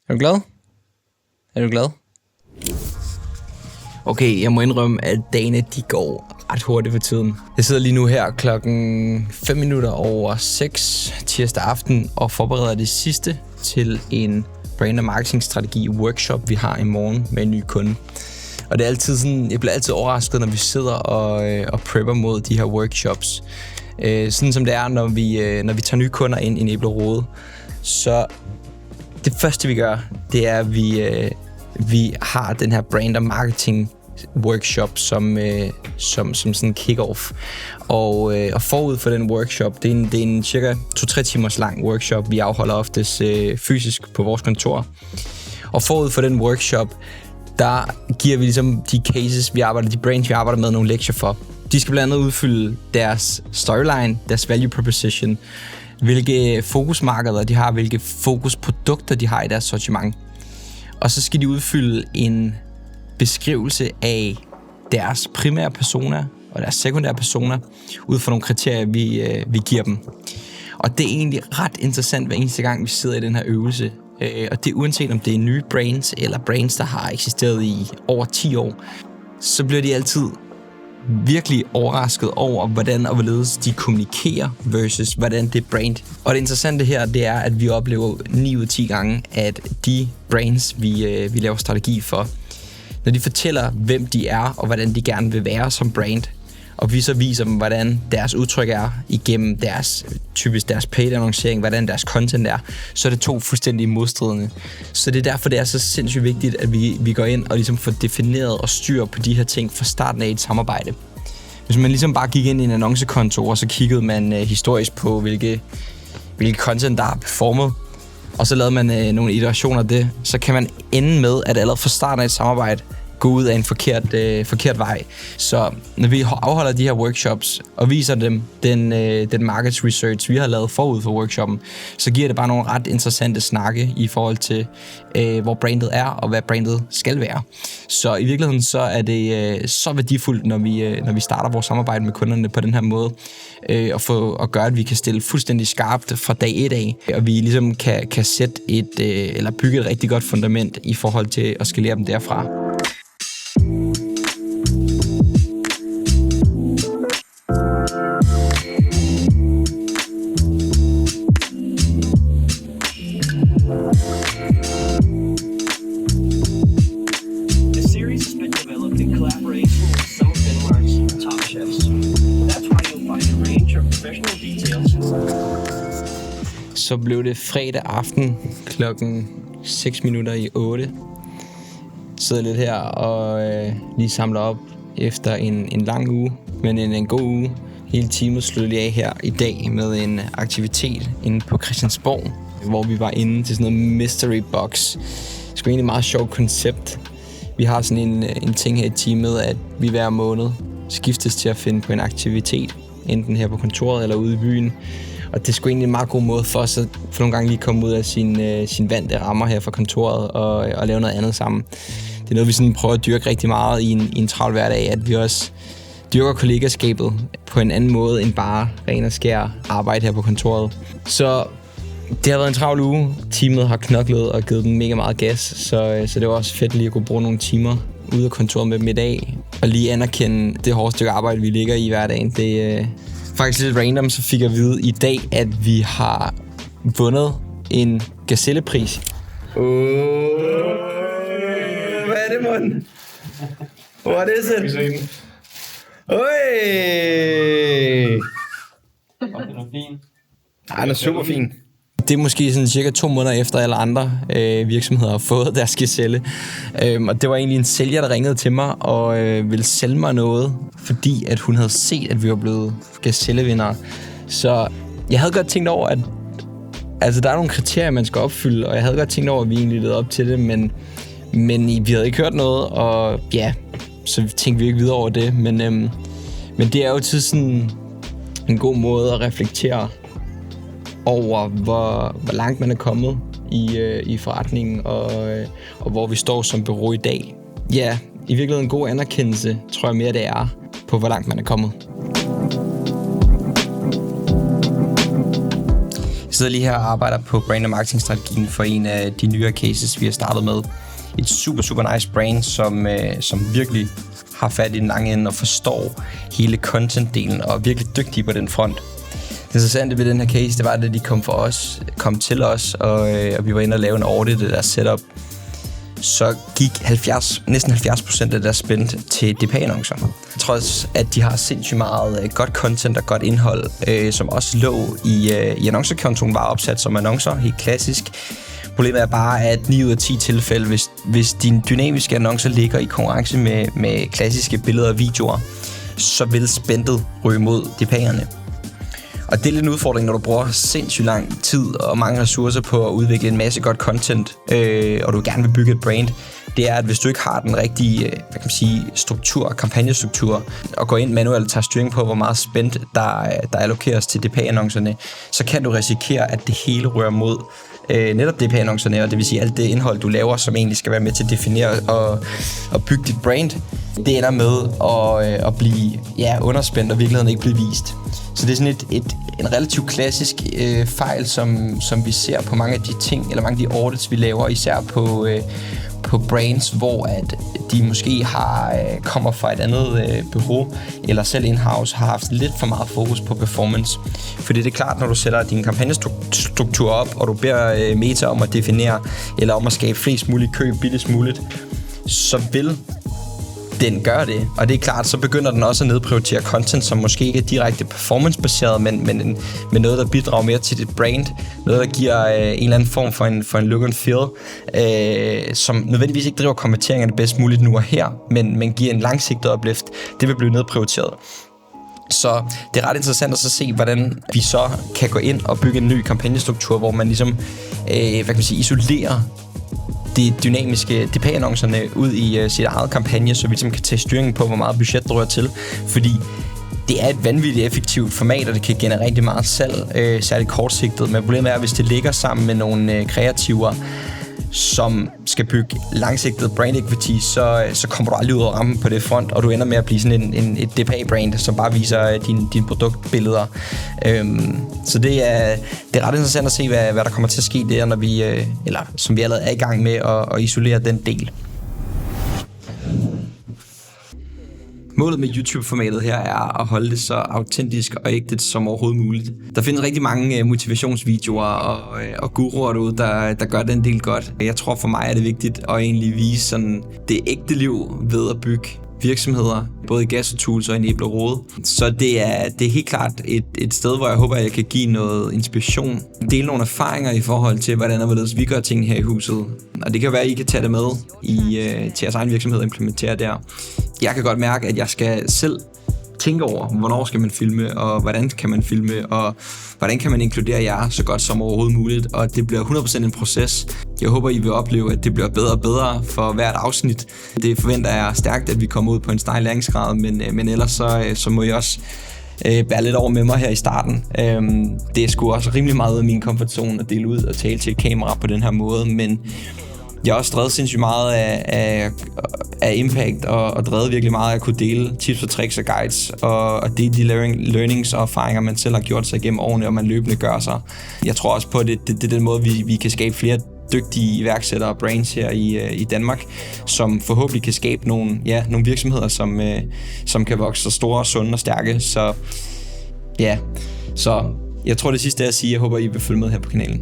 Er du glad? Er du glad? Okay, jeg må indrømme, at dagene de går ret hurtigt for tiden. Jeg sidder lige nu her klokken 5 minutter over 6 tirsdag aften og forbereder det sidste til en brand- og marketingstrategi workshop, vi har i morgen med en ny kunde. Og det er altid sådan, jeg bliver altid overrasket, når vi sidder og prepper mod de her workshops. Sådan som det er, når vi tager nye kunder ind i Nebel & Rode. Så det første vi gør, det er, at vi har den her brand- og marketing workshop som sådan en kick-off. Og forud for den workshop, det er en cirka 2-3 timers lang workshop, vi afholder oftest fysisk på vores kontor. Og forud for den workshop, der giver vi ligesom de cases, de brands, vi arbejder med, nogle lektier for. De skal blandt andet udfylde deres storyline, deres value proposition, hvilke fokusmarkeder de har, hvilke fokusprodukter de har i deres sortiment. Og så skal de udfylde en beskrivelse af deres primære persona og deres sekundære persona, ud fra nogle kriterier, vi giver dem. Og det er egentlig ret interessant hver eneste gang, vi sidder i den her øvelse. Og det er uanset om det er nye brands, eller brands, der har eksisteret i over 10 år, så bliver de altid virkelig overrasket over, hvordan og hvorledes de kommunikerer versus hvordan det er brand. Og det interessante her, det er, at vi oplever 9 ud af 10 gange, at de brands, vi laver strategi for, når de fortæller, hvem de er, og hvordan de gerne vil være som brand, og vi så viser dem, hvordan deres udtryk er igennem typisk deres paid annoncering, hvordan deres content er, så er det 2 fuldstændig modstridende. Så det er derfor, det er så sindssygt vigtigt, at vi går ind og ligesom får defineret og styr på de her ting fra starten af et samarbejde. Hvis man ligesom bare gik ind i en annoncekonto, og så kiggede man historisk på, hvilke content, der er performet, og så lavede man nogle iterationer af det, så kan man ende med, at allerede fra starten af et samarbejde, gå ud af en forkert vej. Så når vi afholder de her workshops og viser dem den markets research, vi har lavet forud for workshoppen, så giver det bare nogle ret interessante snakke i forhold til, hvor brandet er og hvad brandet skal være. Så i virkeligheden så er det så værdifuldt, når vi starter vores samarbejde med kunderne på den her måde, og gøre, at vi kan stille fuldstændig skarpt fra dag 1 af, og vi ligesom kan sætte eller bygge et rigtig godt fundament i forhold til at skalere dem derfra. Så blev det fredag aften klokken 6 minutter i 8. Sidder lidt her og lige samler op efter en lang uge, men en god uge. Hele teamet sluttede lige af her i dag med en aktivitet inde på Christiansborg, hvor vi var inde til sådan noget mystery box. Det er sgu egentlig et meget sjovt koncept. Vi har sådan en ting her i teamet, at vi hver måned skiftes til at finde på en aktivitet, enten her på kontoret eller ude i byen. Og det er sgu egentlig en meget god måde for os at for nogle gange lige komme ud af sin vante rammer her fra kontoret og lave noget andet sammen. Det er noget, vi sådan prøver at dyrke rigtig meget i en travl hverdag, at vi også dyrker kollegaskabet på en anden måde end bare ren og skær arbejde her på kontoret. Så det har været en travl uge. Teamet har knoklet og givet den mega meget gas, så det var også fedt lige at kunne bruge nogle timer ude af kontoret med dem i dag og lige anerkende det hårde stykke arbejde, vi ligger i hverdagen. Det faktisk lidt random, så fik jeg at vide i dag, at vi har vundet en gazellepris. Hvad er det, Morten? What is it? Oj! Den er fin. Ej, den er super fin. Det er måske sådan cirka 2 måneder efter alle andre virksomheder har fået deres gazelle. Og det var egentlig en sælger, der ringede til mig og ville sælge mig noget, fordi at hun havde set, at vi var blevet gazellevindere. Så jeg havde godt tænkt over, at altså, der er nogle kriterier, man skal opfylde, og jeg havde godt tænkt over, at vi egentlig ledte op til det, men vi havde ikke hørt noget, og ja, så tænkte vi ikke videre over det. Men det er jo til sådan en god måde at reflektere over, hvor langt man er kommet i forretningen, og hvor vi står som bureau i dag. Ja, i virkeligheden en god anerkendelse, tror jeg mere det er, på hvor langt man er kommet. sidder lige her og arbejder på brand- og marketingstrategien for en af de nyere cases, vi har startet med. Et super nice brand, som virkelig har fat i den lange ende og forstår hele content-delen og er virkelig dygtige på den front. Det interessante ved den her case, det var, at de kom til os, og vi var inde og lave en audit af deres setup. Så gik næsten 70% af deres spend til DPA-annoncer. Trods at de har sindssygt meget godt content og godt indhold, som også lå i annoncekontoen, var opsat som annoncer, helt klassisk. Problemet er bare, at 9 ud af 10 tilfælde, hvis dine dynamiske annoncer ligger i konkurrence med klassiske billeder og videoer, så vil spendet ryge mod DPA'erne. Og det er lidt en udfordring, når du bruger sindssygt lang tid og mange ressourcer på at udvikle en masse godt content, og du gerne vil bygge et brand. Det er, at hvis du ikke har den rigtige struktur, kampagnestruktur, og går ind manuelt og tager styring på, hvor meget spend der allokeres til DPA-annoncerne, så kan du risikere, at det hele rører mod netop DPA-annoncerne, og det vil sige alt det indhold, du laver, som egentlig skal være med til at definere og bygge dit brand, det ender med at blive underspændt og virkeligheden ikke blive vist. Så det er sådan en relativt klassisk fejl, som vi ser på mange af de ting, eller mange af de audits, vi laver, især på brands, hvor at de måske kommer fra et andet bureau, eller selv in-house har haft lidt for meget fokus på performance. Fordi det er klart, når du sætter din kampagnestruktur op, og du beder Meta om at definere, eller om at skabe flest mulige køb billigst muligt, så vil den gør det, og det er klart, så begynder den også at nedprioritere content, som måske ikke er direkte performance-baseret, men noget, der bidrager mere til dit brand, noget, der giver en eller anden form for en look and feel, som nødvendigvis ikke driver konverteringerne bedst muligt nu og her, men giver en langsigtet uplift. Det vil blive nedprioriteret. Så det er ret interessant at så se, hvordan vi så kan gå ind og bygge en ny kampagnestruktur, hvor man ligesom isolerer de dynamiske DPA-annoncerne ud i sit eget kampagne, så vi ligesom kan tage styringen på, hvor meget budget der rører til. Fordi det er et vanvittigt effektivt format, og det kan generere rigtig meget salg, særligt kortsigtet. Men problemet er, hvis det ligger sammen med nogle kreativer, som skal bygge langsigtet brand equity, så kommer du aldrig ud af rammen på det front, og du ender med at blive sådan et DPA-brand, som bare viser dine produktbilleder. Så det er ret interessant at se, hvad der kommer til at ske der, når vi, eller som vi allerede er i gang med at isolere den del. Målet med YouTube-formatet her er at holde det så autentisk og ægte som overhovedet muligt. Der findes rigtig mange motivationsvideoer og guruer derude, der gør den del godt. Jeg tror for mig er det vigtigt at egentlig vise sådan det ægte liv ved at bygge virksomheder, både i Gastrotools og i Nebel & Rode. Så det er helt klart et sted, hvor jeg håber, at jeg kan give noget inspiration. Dele nogle erfaringer i forhold til, hvordan og hvorledes vi gør ting her i huset. Og det kan være, at I kan tage det med til jeres egen virksomhed og implementere der. Jeg kan godt mærke, at jeg skal selv tænke over, hvornår skal man filme, og hvordan kan man filme, og hvordan kan man inkludere jer så godt som overhovedet muligt. Og det bliver 100% en proces. Jeg håber, I vil opleve, at det bliver bedre og bedre for hvert afsnit. Det forventer jeg stærkt, at vi kommer ud på en stejl læringsgrad, men ellers så må I også bære lidt over med mig her i starten. Det er sgu også rimelig meget ud af min komfortzone at dele ud og tale til et kamera på den her måde, men jeg har også drevet sindssygt meget af impact og drevet virkelig meget af at kunne dele tips og tricks og guides og dele de learnings og erfaringer, man selv har gjort sig igennem årene, og man løbende gør sig. Jeg tror også på, at det er den måde, vi kan skabe flere dygtige iværksættere og brands her i Danmark, som forhåbentlig kan skabe nogle virksomheder, som kan vokse så store, sunde og stærke. Så jeg tror det sidste er at sige, jeg håber, I vil følge med her på kanalen.